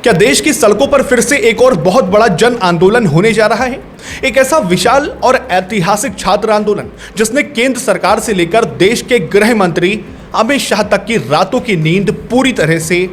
क्या देश की सड़कों पर फिर से एक और बहुत बड़ा जन आंदोलन होने जा रहा है? एक ऐसा विशाल और ऐतिहासिक छात्र आंदोलन जिसने केंद्र सरकार से लेकर देश के गृह मंत्री अमित शाह तक की रातों की नींद पूरी तरह से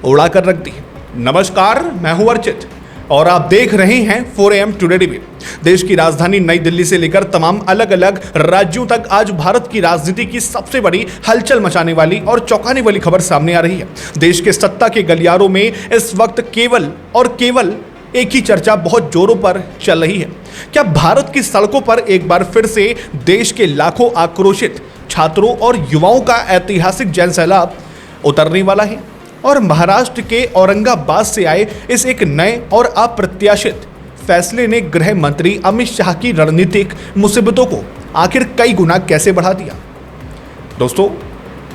उड़ा कर रख दी। नमस्कार, मैं हूं अर्चित और आप देख रहे हैं 4AM टुडे टीवी। देश की राजधानी नई दिल्ली से लेकर तमाम अलग अलग राज्यों तक आज भारत की राजनीति की सबसे बड़ी हलचल मचाने वाली और चौंकाने वाली खबर सामने आ रही है। देश के सत्ता के गलियारों में इस वक्त केवल और केवल एक ही चर्चा बहुत जोरों पर चल रही है। क्या भारत की सड़कों पर एक बार फिर से देश के लाखों आक्रोशित छात्रों और युवाओं का ऐतिहासिक जन सैलाब उतरने वाला है? और महाराष्ट्र के औरंगाबाद से आए इस एक नए और अप्रत्याशित फैसले ने गृह मंत्री अमित शाह की रणनीतिक मुसीबतों को आखिर कई गुना कैसे बढ़ा दिया। दोस्तों,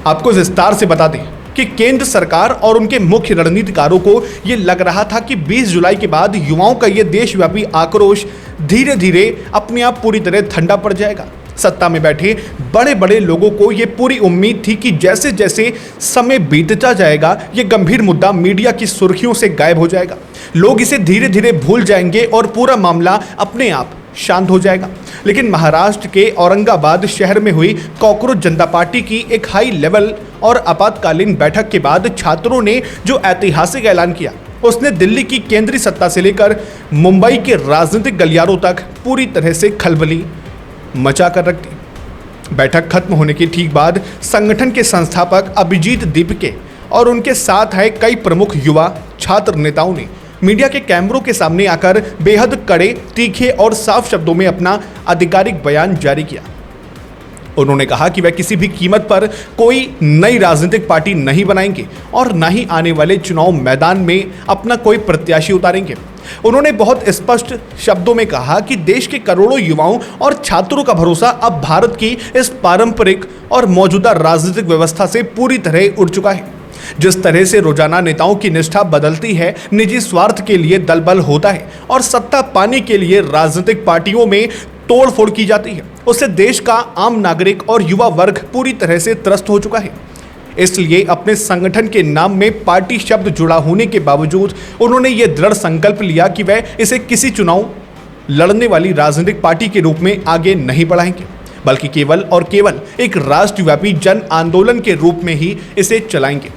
आपको विस्तार से बता दें कि केंद्र सरकार और उनके मुख्य रणनीतिकारों को यह लग रहा था कि 20 जुलाई के बाद युवाओं का यह देशव्यापी आक्रोश धीरे धीरे अपने आप पूरी तरह ठंडा पड़ जाएगा। सत्ता में बैठे बड़े बड़े लोगों को यह पूरी उम्मीद थी कि जैसे जैसे समय बीतता जाएगा यह गंभीर मुद्दा मीडिया की सुर्खियों से गायब हो जाएगा, लोग इसे धीरे धीरे भूल जाएंगे और पूरा मामला अपने आप शांत हो जाएगा। लेकिन महाराष्ट्र के औरंगाबाद शहर में हुई कॉकरोच जनता पार्टी की एक हाई लेवल और आपातकालीन बैठक के बाद छात्रों ने जो ऐतिहासिक ऐलान किया उसने दिल्ली की केंद्रीय सत्ता से लेकर मुंबई के राजनीतिक गलियारों तक पूरी तरह से खलबली मचा कर रख दी। बैठक खत्म होने के ठीक बाद संगठन के संस्थापक अभिजीत दीपके और उनके साथ आए कई प्रमुख युवा छात्र नेताओं ने मीडिया के कैमरों के सामने आकर बेहद कड़े, तीखे और साफ शब्दों में अपना आधिकारिक बयान जारी किया। उन्होंने कहा कि वह किसी भी कीमत पर कोई नई राजनीतिक पार्टी नहीं बनाएंगे और न ही आने वाले चुनाव मैदान में अपना कोई प्रत्याशी उतारेंगे। उन्होंने बहुत स्पष्ट शब्दों में कहा कि देश के करोड़ों युवाओं और छात्रों का भरोसा अब भारत की इस पारंपरिक और मौजूदा राजनीतिक व्यवस्था से पूरी तरह उड़ चुका है। जिस तरह से रोजाना नेताओं की निष्ठा बदलती है, निजी स्वार्थ के लिए दलबल होता है और सत्ता पाने के लिए राजनीतिक पार्टियों में तोड़फोड़ की जाती है, उससे देश का आम नागरिक और युवा वर्ग पूरी तरह से त्रस्त हो चुका है। इसलिए अपने संगठन के नाम में पार्टी शब्द जुड़ा होने के बावजूद उन्होंने ये दृढ़ संकल्प लिया कि वह इसे किसी चुनाव लड़ने वाली राजनीतिक पार्टी के रूप में आगे नहीं बढ़ाएंगे, बल्कि केवल और केवल एक राष्ट्रव्यापी जन आंदोलन के रूप में ही इसे चलाएंगे।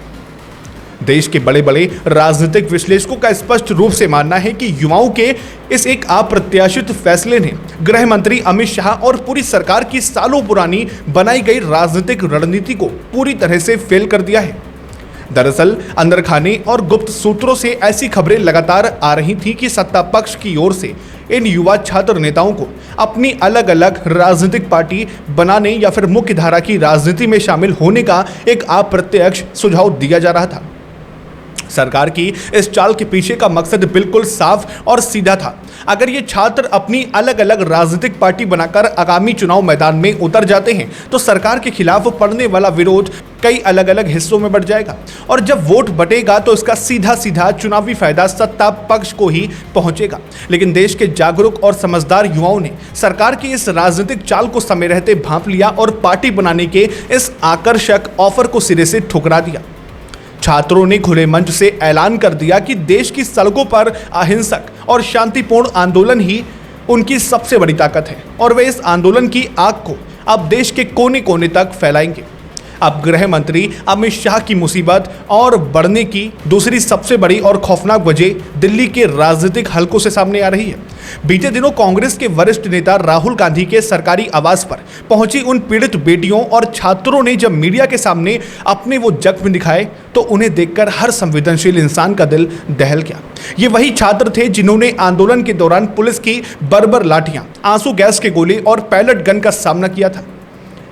देश के बड़े बड़े राजनीतिक विश्लेषकों का स्पष्ट रूप से मानना है कि युवाओं के इस एक अप्रत्याशित फैसले ने गृह मंत्री अमित शाह और पूरी सरकार की सालों पुरानी बनाई गई राजनीतिक रणनीति को पूरी तरह से फेल कर दिया है। दरअसल अंदर खाने और गुप्त सूत्रों से ऐसी खबरें लगातार आ रही थी कि सत्ता पक्ष की ओर से इन युवा छात्र नेताओं को अपनी अलग अलग राजनीतिक पार्टी बनाने या फिर मुख्य धारा की राजनीति में शामिल होने का एक अप्रत्यक्ष सुझाव दिया जा रहा था। सरकार की इस चाल के पीछे का मकसद बिल्कुल साफ और सीधा था। अगर ये छात्र अपनी अलग अलग राजनीतिक पार्टी बनाकर आगामी चुनाव मैदान में उतर जाते हैं तो सरकार के खिलाफ पड़ने वाला विरोध कई अलग अलग हिस्सों में बढ़ जाएगा और जब वोट बटेगा तो इसका सीधा सीधा चुनावी फायदा सत्ता पक्ष को ही पहुंचेगा। लेकिन देश के जागरूक और समझदार युवाओं ने सरकार की इस राजनीतिक चाल को समय रहते भांप लिया और पार्टी बनाने के इस आकर्षक ऑफर को सिरे से ठुकरा दिया। छात्रों ने खुले मंच से ऐलान कर दिया कि देश की सड़कों पर अहिंसक और शांतिपूर्ण आंदोलन ही उनकी सबसे बड़ी ताकत है और वे इस आंदोलन की आग को अब देश के कोने कोने तक फैलाएंगे। अब गृह मंत्री अमित शाह की मुसीबत और बढ़ने की दूसरी सबसे बड़ी और खौफनाक वजह दिल्ली के राजनीतिक हलकों से सामने आ रही है। बीते दिनों कांग्रेस के वरिष्ठ नेता राहुल गांधी के सरकारी आवास पर पहुंची उन पीड़ित बेटियों और छात्रों ने जब मीडिया के सामने अपने वो जख्म दिखाए तो उन्हें देखकर हर संवेदनशील इंसान का दिल दहल गया। ये वही छात्र थे जिन्होंने आंदोलन के दौरान पुलिस की बर्बर लाठियां, आंसू गैस के गोले और पैलेट गन का सामना किया था।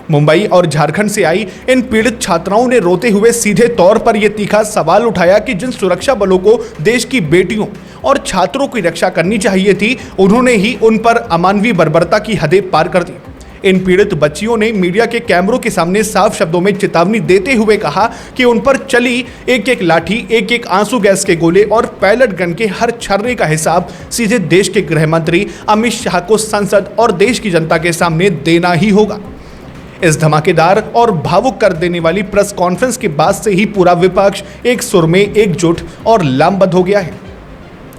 मुंबई और झारखंड से आई इन पीड़ित छात्राओं ने रोते हुए सीधे तौर पर यह तीखा सवाल उठाया कि जिन सुरक्षा बलों को देश की बेटियों और छात्रों की रक्षा करनी चाहिए थी, उन्होंने ही उन पर अमानवीय बर्बरता की हदें पार कर दी। इन पीड़ित बच्चियों ने मीडिया के कैमरों के सामने साफ शब्दों में चेतावनी देते हुए कहा कि उन पर चली एक एक लाठी, एक एक आंसू गैस के गोले और पैलेट गन के हर छर्रे का हिसाब सीधे देश के गृह मंत्री अमित शाह को संसद और देश की जनता के सामने देना ही होगा। इस धमाकेदार और भावुक कर देने वाली प्रेस कॉन्फ्रेंस के बाद से ही पूरा विपक्ष एक सुर में एकजुट और लामबद्ध हो गया है।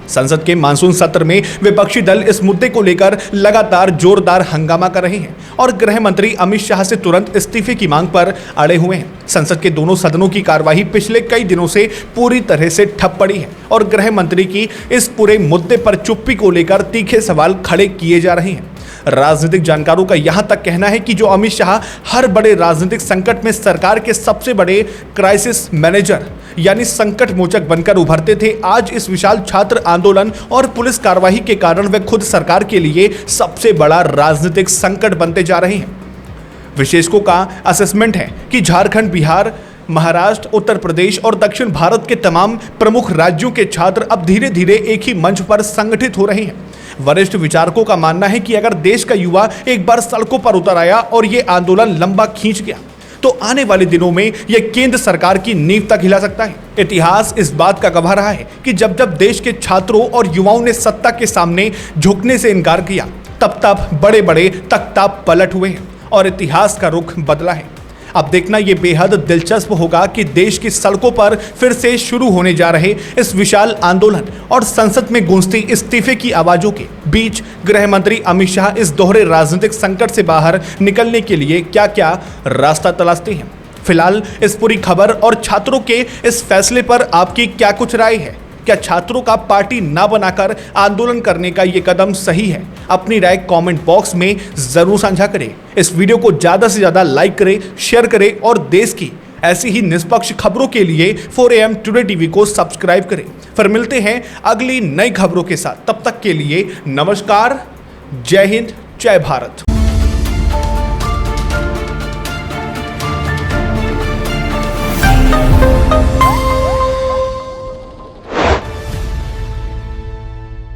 संसद के मानसून सत्र में विपक्षी दल इस मुद्दे को लेकर लगातार जोरदार हंगामा कर रहे हैं और गृह मंत्री अमित शाह से तुरंत इस्तीफे की मांग पर अड़े हुए हैं। संसद के दोनों सदनों की कार्यवाही पिछले कई दिनों से पूरी तरह से ठप पड़ी है और गृह मंत्री की इस पूरे मुद्दे पर चुप्पी को लेकर तीखे सवाल खड़े किए जा रहे हैं। राजनीतिक जानकारों का यहां तक कहना है कि जो अमित शाह हर बड़े राजनीतिक संकट में सरकार के सबसे बड़े क्राइसिस मैनेजर यानी संकट मोचक बनकर उभरते थे, आज इस विशाल छात्र आंदोलन और पुलिस कार्रवाई के कारण वे खुद सरकार के लिए सबसे बड़ा राजनीतिक संकट बनते जा रहे हैं। विशेषज्ञों का असेसमेंट है कि झारखंड, बिहार, महाराष्ट्र, उत्तर प्रदेश और दक्षिण भारत के तमाम प्रमुख राज्यों के छात्र अब धीरे धीरे एक ही मंच पर संगठित हो रहे हैं। वरिष्ठ विचारकों का मानना है कि अगर देश का युवा एक बार सड़कों पर उतर आया और ये आंदोलन लंबा खींच गया तो आने वाले दिनों में यह केंद्र सरकार की नींव तक हिला सकता है। इतिहास इस बात का गवाह रहा है कि जब जब देश के छात्रों और युवाओं ने सत्ता के सामने झुकने से इनकार किया, तब तब बड़े बड़े तख्ता पलट हुए हैं और इतिहास का रुख बदला है। अब देखना यह बेहद दिलचस्प होगा कि देश की सड़कों पर फिर से शुरू होने जा रहे इस विशाल आंदोलन और संसद में गूंजती इस्तीफे की आवाजों के बीच गृह मंत्री अमित शाह इस दोहरे राजनीतिक संकट से बाहर निकलने के लिए क्या क्या रास्ता तलाशते हैं। फिलहाल इस पूरी खबर और छात्रों के इस फैसले पर आपकी क्या कुछ राय है? क्या छात्रों का पार्टी ना बनाकर आंदोलन करने का यह कदम सही है? अपनी राय कमेंट बॉक्स में जरूर साझा करें। इस वीडियो को ज्यादा से ज्यादा लाइक करें, शेयर करें और देश की ऐसी ही निष्पक्ष खबरों के लिए 4AM टुडे टीवी को सब्सक्राइब करें। फिर मिलते हैं अगली नई खबरों के साथ। तब तक के लिए नमस्कार, जय हिंद, जय भारत।